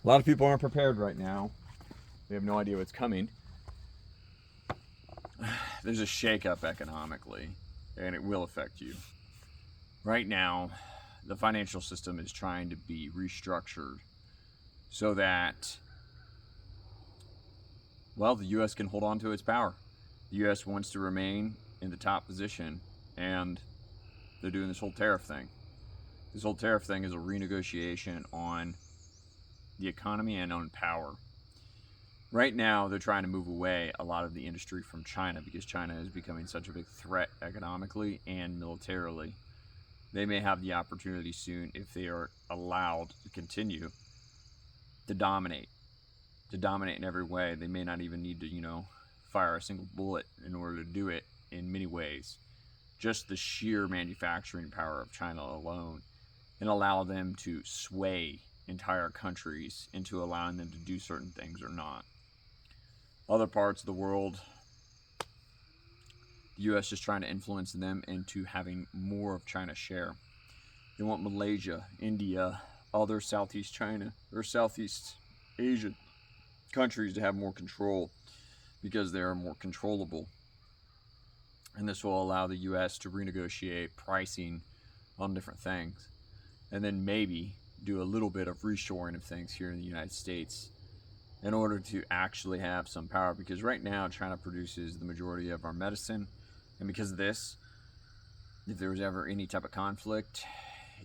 A lot of people aren't prepared right now. They have no idea what's coming. There's a shakeup economically, and it will affect you. Right now, the financial system is trying to be restructured so that, well, the U.S. can hold on to its power. The U.S. wants to remain in the top position, and they're doing this whole tariff thing. This whole tariff thing is a renegotiation on the economy and on power. Right now, they're trying to move away a lot of the industry from China because China is becoming such a big threat economically and militarily. They may have the opportunity soon, if they are allowed to continue, to dominate. To dominate in every way. They may not even need to, fire a single bullet in order to do it in many ways. Just the sheer manufacturing power of China alone and allow them to sway entire countries into allowing them to do certain things or not. Other parts of the world, the U.S. is trying to influence them into having more of China's share. They want Malaysia, India, other Southeast China or Southeast Asian countries to have more control because they are more controllable. And this will allow the U.S. to renegotiate pricing on different things. And then maybe do a little bit of reshoring of things here in the United States in order to actually have some power. Because right now, China produces the majority of our medicine. And because of this, if there was ever any type of conflict,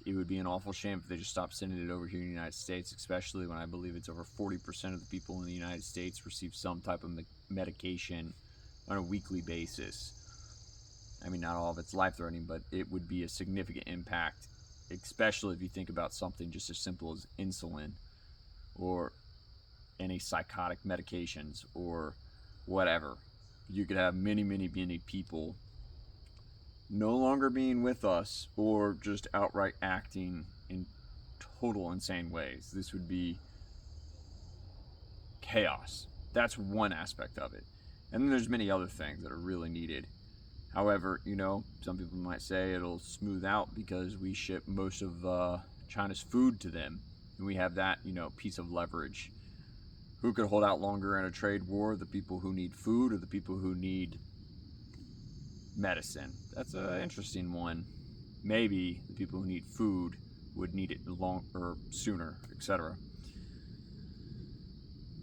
it would be an awful shame if they just stopped sending it over here in the United States, especially when I believe it's over 40% of the people in the United States receive some type of medication on a weekly basis. I mean, not all of it's life-threatening, but it would be a significant impact, especially if you think about something just as simple as insulin or any psychotic medications or whatever. You could have many, many, many people no longer being with us or just outright acting in total insane ways. This would be chaos. That's one aspect of it. And then there's many other things that are really needed. However, some people might say it'll smooth out because we ship most of China's food to them. And we have that, piece of leverage. Who could hold out longer in a trade war? The people who need food or the people who need medicine? That's an interesting one. Maybe the people who need food would need it sooner, etc.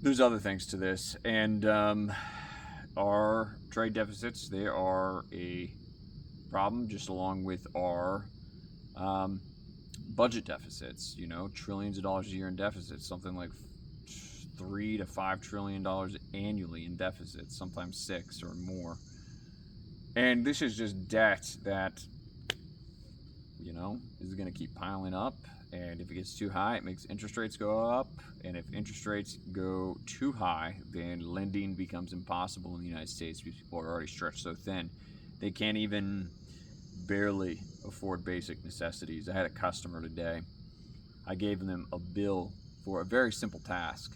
There's other things to this, and our trade deficits, they are a problem, just along with our budget deficits. Trillions of dollars a year in deficits, something like $3 to $5 trillion annually in deficits, sometimes 6 or more. And this is just debt that, is going to keep piling up. And if it gets too high, it makes interest rates go up. And if interest rates go too high, then lending becomes impossible in the United States because people are already stretched so thin. They can't even barely afford basic necessities. I had a customer today. I gave them a bill for a very simple task,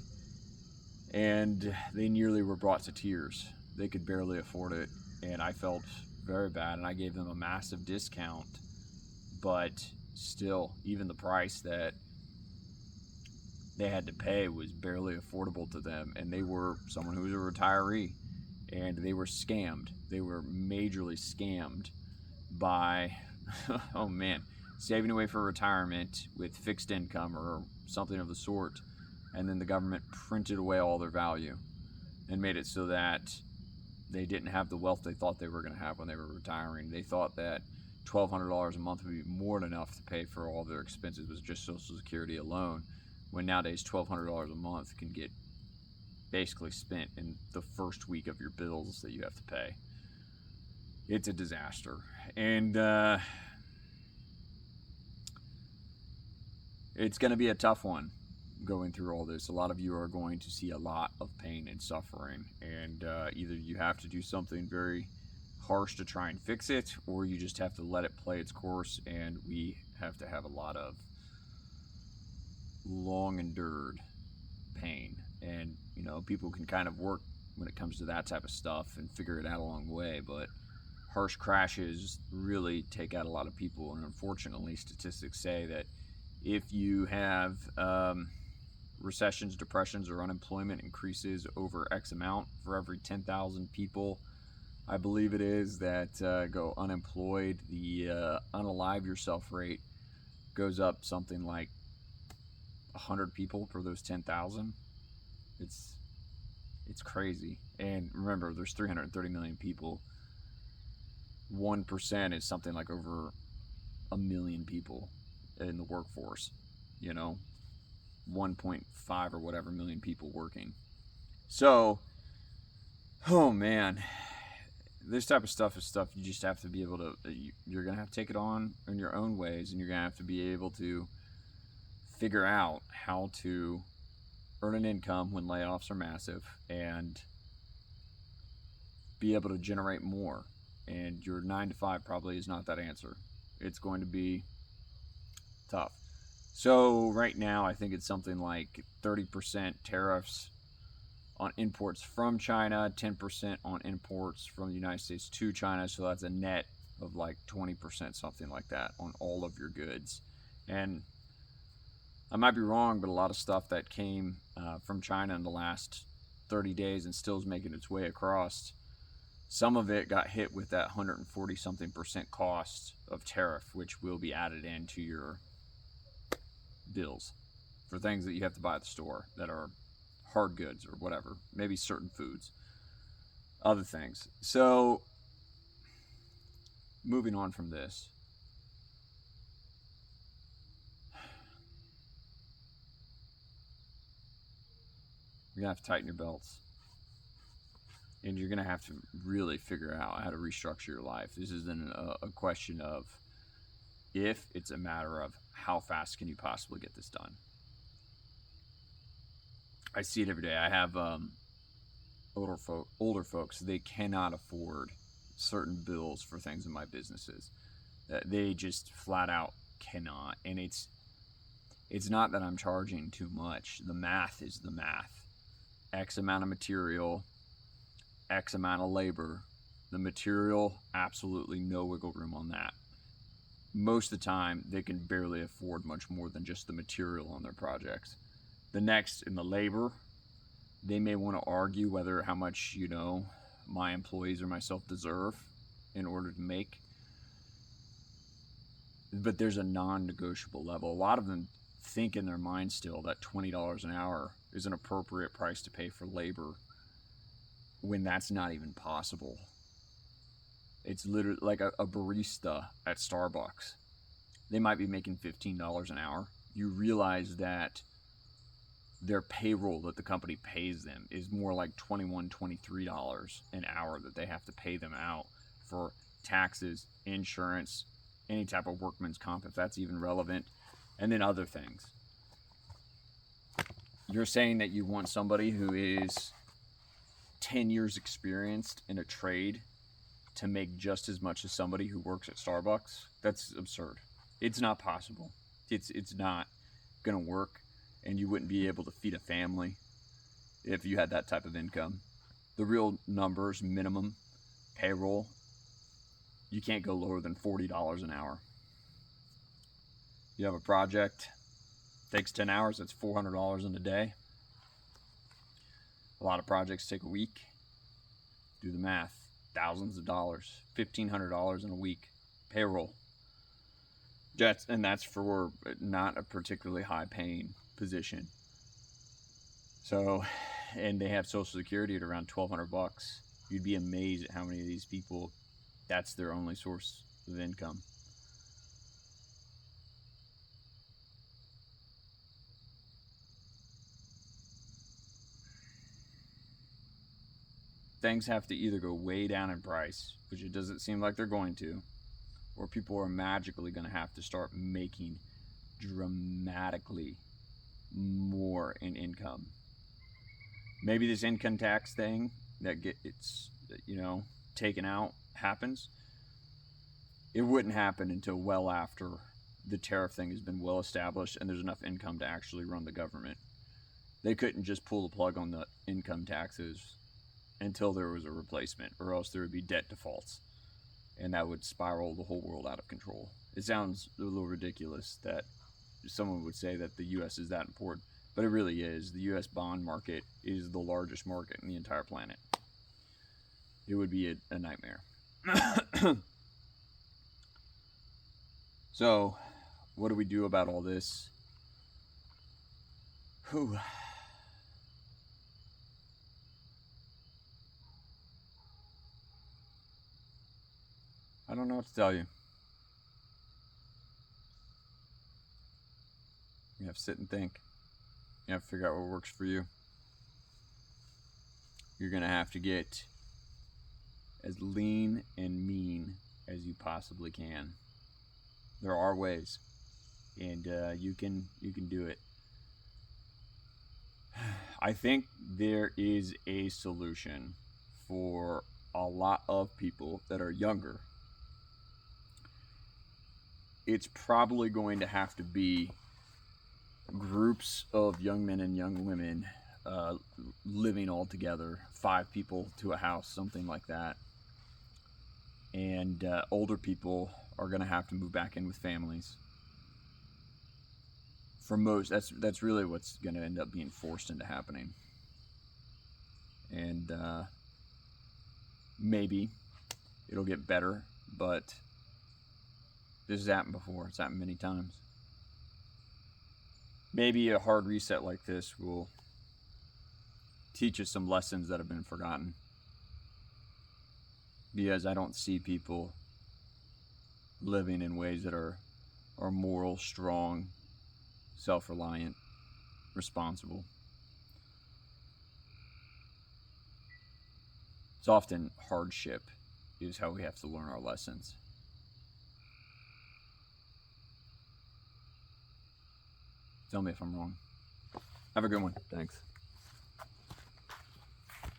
and they nearly were brought to tears. They could barely afford it, and I felt very bad, and I gave them a massive discount. But still, even the price that they had to pay was barely affordable to them, and they were someone who was a retiree, and they were scammed. They were majorly scammed by, oh man, saving away for retirement with fixed income or something of the sort, and then the government printed away all their value and made it so that they didn't have the wealth they thought they were going to have when they were retiring. They thought that $1,200 a month would be more than enough to pay for all their expenses with just Social Security alone, when nowadays $1,200 a month can get basically spent in the first week of your bills that you have to pay. It's a disaster. And it's going to be a tough one going through all this. A lot of you are going to see a lot of pain and suffering, and either you have to do something very harsh to try and fix it, or you just have to let it play its course, and we have to have a lot of long endured pain. And people can kind of work when it comes to that type of stuff and figure it out along the way, but harsh crashes really take out a lot of people. And unfortunately, statistics say that if you have recessions, depressions, or unemployment increases over X amount for every 10,000 people, I believe it is, that go unemployed, the unalive yourself rate goes up something like 100 people for those 10,000. It's crazy. And remember, there's 330 million people. 1% is something like over a million people in the workforce. You know, 1.5 or whatever million people working. So, oh man, this type of stuff is stuff you just have to be able to, you're going to have to take it on in your own ways, and you're going to have to be able to figure out how to earn an income when layoffs are massive and be able to generate more. And your 9 to 5 probably is not that answer. It's going to be tough. So right now, I think it's something like 30% tariffs on imports from China, 10% on imports from the United States to China. So that's a net of like 20%, something like that, on all of your goods. And I might be wrong, but a lot of stuff that came from China in the last 30 days and still is making its way across, some of it got hit with that 140 something percent cost of tariff, which will be added into your bills for things that you have to buy at the store that are hard goods or whatever, maybe certain foods, other things. So moving on from this, you're gonna have to tighten your belts, and you're gonna have to really figure out how to restructure your life. This isn't a question of if, it's a matter of how fast can you possibly get this done. I see it every day. I have older folks. They cannot afford certain bills for things in my businesses. They just flat out cannot. And it's not that I'm charging too much. The math is the math. X amount of material, X amount of labor. The material, absolutely no wiggle room on that. Most of the time, they can barely afford much more than just the material on their projects. The next, in the labor, they may want to argue whether how much, my employees or myself deserve in order to make. But there's a non-negotiable level. A lot of them think in their mind still that $20 an hour is an appropriate price to pay for labor, when that's not even possible. It's literally like a barista at Starbucks. They might be making $15 an hour. You realize that their payroll that the company pays them is more like $21, $23 an hour that they have to pay them out for taxes, insurance, any type of workman's comp, if that's even relevant, and then other things. You're saying that you want somebody who is 10 years experienced in a trade to make just as much as somebody who works at Starbucks? That's absurd. It's not possible. It's not going to work, and you wouldn't be able to feed a family if you had that type of income. The real numbers, minimum payroll, you can't go lower than $40 an hour. You have a project, takes 10 hours, that's $400 in a day. A lot of projects take a week. Do the math. Thousands of dollars, $1,500 in a week, payroll. And that's for not a particularly high paying position. So, and they have Social Security at around $1,200. You'd be amazed at how many of these people, that's their only source of income. Things have to either go way down in price, which it doesn't seem like they're going to, or people are magically going to have to start making dramatically more in income. Maybe this income tax thing that gets taken out happens. It wouldn't happen until well after the tariff thing has been well established and there's enough income to actually run the government. They couldn't just pull the plug on the income taxes until there was a replacement, or else there would be debt defaults, and that would spiral the whole world out of control. It sounds a little ridiculous that someone would say that the U.S. is that important, But it really is. The U.S. bond market is the largest market in the entire planet. It would be a nightmare. So, what do we do about all this? Whew. I don't know what to tell you. You have to sit and think. You have to figure out what works for you. You're going to have to get as lean and mean as you possibly can. There are ways, and you can do it. I think there is a solution for a lot of people that are younger. It's probably going to have to be groups of young men and young women living all together, 5 people to a house, something like that. And older people are going to have to move back in with families. For most, that's really what's going to end up being forced into happening. And maybe it'll get better, but this has happened before. It's happened many times. Maybe a hard reset like this will teach us some lessons that have been forgotten. Because I don't see people living in ways that are moral, strong, self-reliant, responsible. It's often hardship is how we have to learn our lessons. Tell me if I'm wrong. Have a good one. Thanks.